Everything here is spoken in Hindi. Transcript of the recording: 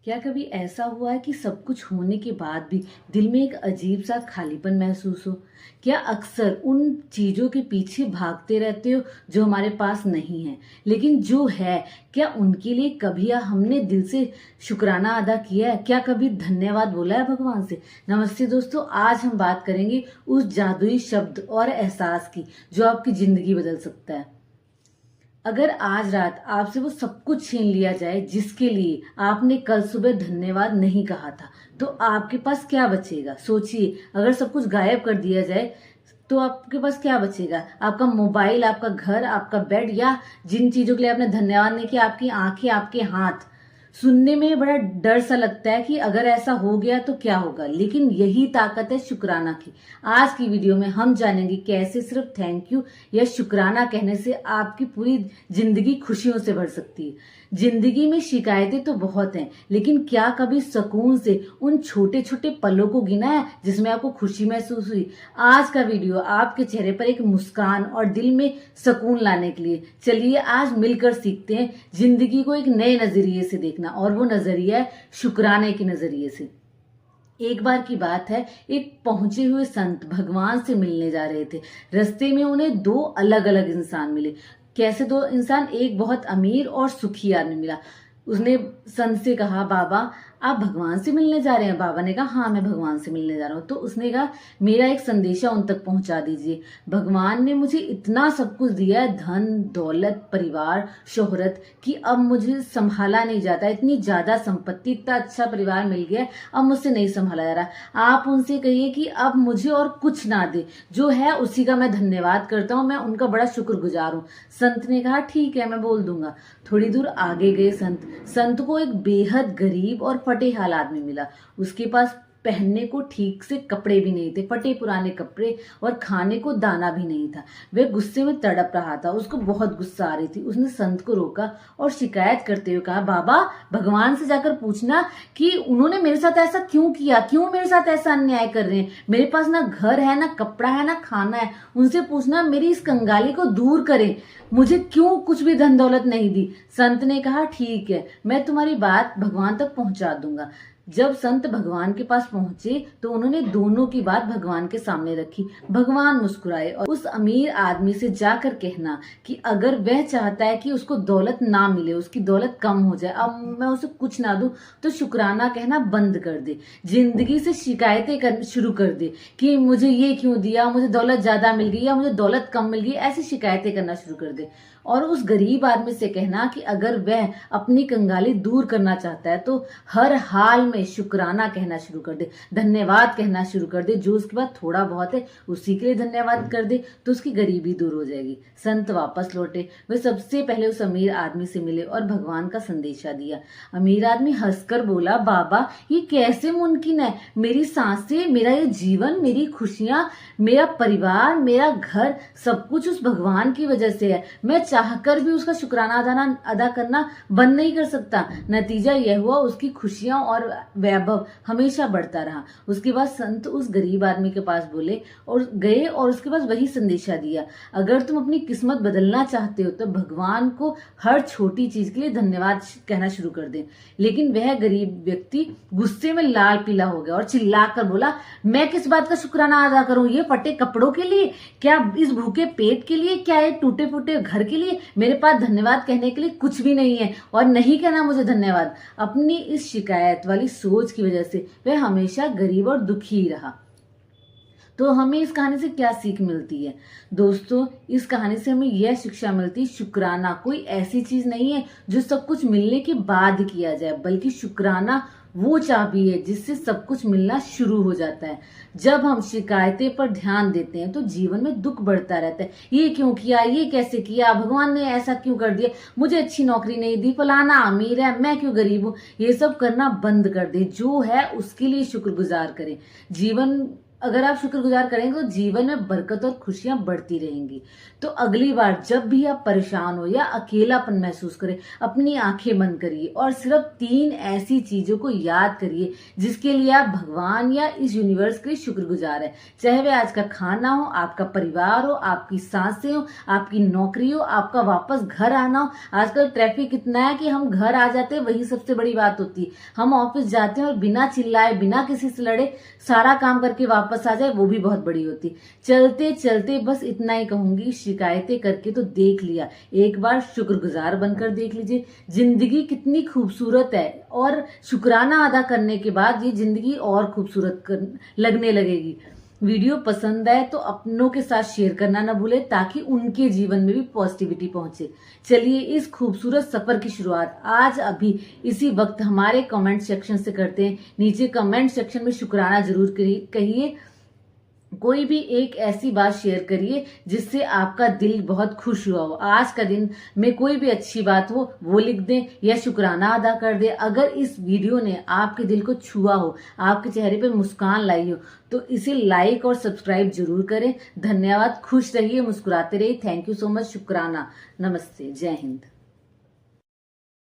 क्या कभी ऐसा हुआ है कि सब कुछ होने के बाद भी दिल में एक अजीब सा खालीपन महसूस हो? क्या अक्सर उन चीजों के पीछे भागते रहते हो जो हमारे पास नहीं है, लेकिन जो है, क्या उनके लिए कभी हमने दिल से शुक्राना अदा किया है? क्या कभी धन्यवाद बोला है भगवान से? नमस्ते दोस्तों, आज हम बात करेंगे उस जादुई शब्द और एहसास की जो आपकी जिंदगी बदल सकता है। अगर आज रात आपसे वो सब कुछ छीन लिया जाए जिसके लिए आपने कल सुबह धन्यवाद नहीं कहा था, तो आपके पास क्या बचेगा? सोचिए, अगर सब कुछ गायब कर दिया जाए तो आपके पास क्या बचेगा? आपका मोबाइल, आपका घर, आपका बेड, या जिन चीजों के लिए आपने धन्यवाद नहीं किया, आपकी आंखें, आपके हाथ। सुनने में बड़ा डर सा लगता है कि अगर ऐसा हो गया तो क्या होगा, लेकिन यही ताकत है शुक्राना की। आज की वीडियो में हम जानेंगे कैसे सिर्फ थैंक यू या शुक्राना कहने से आपकी पूरी जिंदगी खुशियों से भर सकती है। जिंदगी में शिकायतें तो बहुत हैं, लेकिन क्या कभी सुकून से उन छोटे छोटे पलों को गिना है जिसमें आपको खुशी महसूस हुई? आज का वीडियो आपके चेहरे पर एक मुस्कान और दिल में सुकून लाने के लिए। चलिए आज मिलकर सीखते हैं जिंदगी को एक नए नजरिए से देखना, और वो नजरिया है शुक्राने के नजरिए से। एक बार की बात है, एक पहुंचे हुए संत भगवान से मिलने जा रहे थे। रास्ते में उन्हें दो अलग अलग इंसान मिले। कैसे दो इंसान? एक बहुत अमीर और सुखी आदमी मिला। उसने संत से कहा, बाबा आप भगवान से मिलने जा रहे हैं? बाबा ने कहा, हाँ मैं भगवान से मिलने जा रहा हूँ। तो उसने कहा, मेरा एक संदेशा उन तक पहुंचा दीजिए। भगवान ने मुझे इतना सब कुछ दिया है, धन दौलत, परिवार, शोहरत, कि अब मुझे संभाला नहीं जाता। इतनी ज्यादा संपत्ति, इतना अच्छा परिवार मिल गया, अब मुझसे नहीं संभाला जा रहा। आप उनसे कहिए कि अब मुझे और कुछ ना दे, जो है उसी का मैं धन्यवाद करता हूँ, मैं उनका बड़ा शुक्रगुजार हूँ। संत ने कहा, ठीक है मैं बोल दूंगा। थोड़ी दूर आगे गए संत को एक बेहद गरीब और फटे हाल आदमी मिला। उसके पास पहनने को ठीक से कपड़े भी नहीं थे, फटे पुराने कपड़े, और खाने को दाना भी नहीं था। वह गुस्से में तड़प रहा था, उसको बहुत गुस्सा आ रही थी। उसने संत को रोका और शिकायत करते हुए कहा, बाबा भगवान से जाकर पूछना कि उन्होंने मेरे साथ ऐसा क्यों किया, क्यों मेरे साथ ऐसा अन्याय कर रहे हैं। मेरे पास ना घर है, ना कपड़ा है, ना खाना है। उनसे पूछना मेरी इस कंगाली को दूर करें, मुझे क्यों कुछ भी धन दौलत नहीं दी। संत ने कहा, ठीक है मैं तुम्हारी बात भगवान तक पहुंचा दूंगा। जब संत भगवान के पास पहुंचे तो उन्होंने दोनों की बात भगवान के सामने रखी। भगवान मुस्कुराए और उस अमीर आदमी से जाकर कहना कि अगर वह चाहता है कि उसको दौलत ना मिले, उसकी दौलत कम हो जाए, अब मैं उसे कुछ ना दूं, तो शुक्राना कहना बंद कर दे। जिंदगी से शिकायतें शुरू कर दे कि मुझे ये क्यों दिया, मुझे दौलत ज्यादा मिल गई या मुझे दौलत कम मिल गई, ऐसी शिकायतें करना शुरू कर दे। और उस गरीब आदमी से कहना कि अगर वह अपनी कंगाली दूर करना चाहता है तो हर हाल में शुक्राना कहना शुरू कर दे, धन्यवाद कहना शुरू कर दे। जो उसके पास थोड़ा बहुत है उसी के लिए धन्यवाद कर दे, तो उसकी गरीबी दूर हो जाएगी। संत वापस लौटे। वे सबसे पहले उस अमीर आदमी से मिले और भगवान का संदेशा दिया। अमीर आदमी हंसकर बोला, बाबा ये कैसे मुमकिन है? मेरी सांसें, मेरा ये जीवन, मेरी खुशियां, मेरा परिवार, मेरा घर, सब कुछ उस भगवान की वजह से है। मैं चाहकर भी उसका शुक्राना अदा करना बंद नहीं कर सकता। नतीजा यह हुआ, उसकी खुशियां और वैभव हमेशा बढ़ता रहा। उसके बाद संत उस गरीब आदमी के पास बोले और गए और उसके पास वही संदेशा दिया, अगर तुम अपनी किस्मत बदलना चाहते हो तो भगवान को हर छोटी चीज के लिए धन्यवाद कहना शुरू कर दे। लेकिन वह गरीब व्यक्ति गुस्से में लाल पीला हो गया और चिल्लाकर बोला, मैं किस बात का शुक्राना अदा करूं? ये फटे कपड़ों के लिए? क्या इस भूखे पेट के लिए? क्या ये टूटे फूटे घर के लिए? मेरे पास धन्यवाद कहने के लिए कुछ भी नहीं है, और नहीं कहना मुझे धन्यवाद। अपनी इस शिकायत वाली सोच की वजह से वह हमेशा गरीब और दुखी रहा। तो हमें इस कहानी से क्या सीख मिलती है? दोस्तों, इस कहानी से हमें यह शिक्षा मिलती है, शुक्राना कोई ऐसी चीज नहीं है जो सब कुछ मिलने के बाद किया जाए, बल्कि शुक्राना वो चाबी है जिससे सब कुछ मिलना शुरू हो जाता है। जब हम शिकायतें पर ध्यान देते हैं तो जीवन में दुख बढ़ता रहता है। ये क्यों किया, ये कैसे किया, भगवान ने ऐसा क्यों कर दिया, मुझे अच्छी नौकरी नहीं दी, फलाना अमीर है, मैं क्यों गरीब हूं। ये सब करना बंद कर दे, जो है उसके लिए शुक्रगुजार करें। जीवन अगर आप शुक्रगुजार करेंगे तो जीवन में बरकत और खुशियां बढ़ती रहेंगी। तो अगली बार जब भी आप परेशान हो या अकेलापन महसूस करें, अपनी आंखें बंद करिए और सिर्फ 3 ऐसी चीजों को याद करिए जिसके लिए आप भगवान या इस यूनिवर्स के लिए शुक्रगुजार है। चाहे वह आज का खाना हो, आपका परिवार हो, आपकी सांसें हो, आपकी नौकरी हो, आपका वापस घर आना हो। आजकल ट्रैफिक इतना है कि हम घर आ जाते हैं, वही सबसे बड़ी बात होती है। हम ऑफिस जाते हैं और बिना चिल्लाए, बिना किसी से लड़े सारा काम करके वापस आ जाए, वो भी बहुत बड़ी होती। चलते चलते बस इतना ही कहूंगी, शिकायतें करके तो देख लिया, एक बार शुक्रगुजार बनकर देख लीजिए। जिंदगी कितनी खूबसूरत है और शुक्राना अदा करने के बाद ये जिंदगी और खूबसूरत लगने लगेगी। वीडियो पसंद आए तो अपनों के साथ शेयर करना ना भूले ताकि उनके जीवन में भी पॉजिटिविटी पहुंचे। चलिए इस खूबसूरत सफर की शुरुआत आज अभी इसी वक्त हमारे कमेंट सेक्शन से करते हैं। नीचे कमेंट सेक्शन में शुक्राना जरूर कहिए। कोई भी एक ऐसी बात शेयर करिए जिससे आपका दिल बहुत खुश हुआ हो। आज का दिन में कोई भी अच्छी बात हो वो लिख दें या शुक्राना अदा कर दें। अगर इस वीडियो ने आपके दिल को छुआ हो, आपके चेहरे पे मुस्कान लाई हो, तो इसे लाइक और सब्सक्राइब जरूर करें। धन्यवाद। खुश रहिए, मुस्कुराते रहिए। Thank you so much. शुक्राना। नमस्ते। जय हिंद।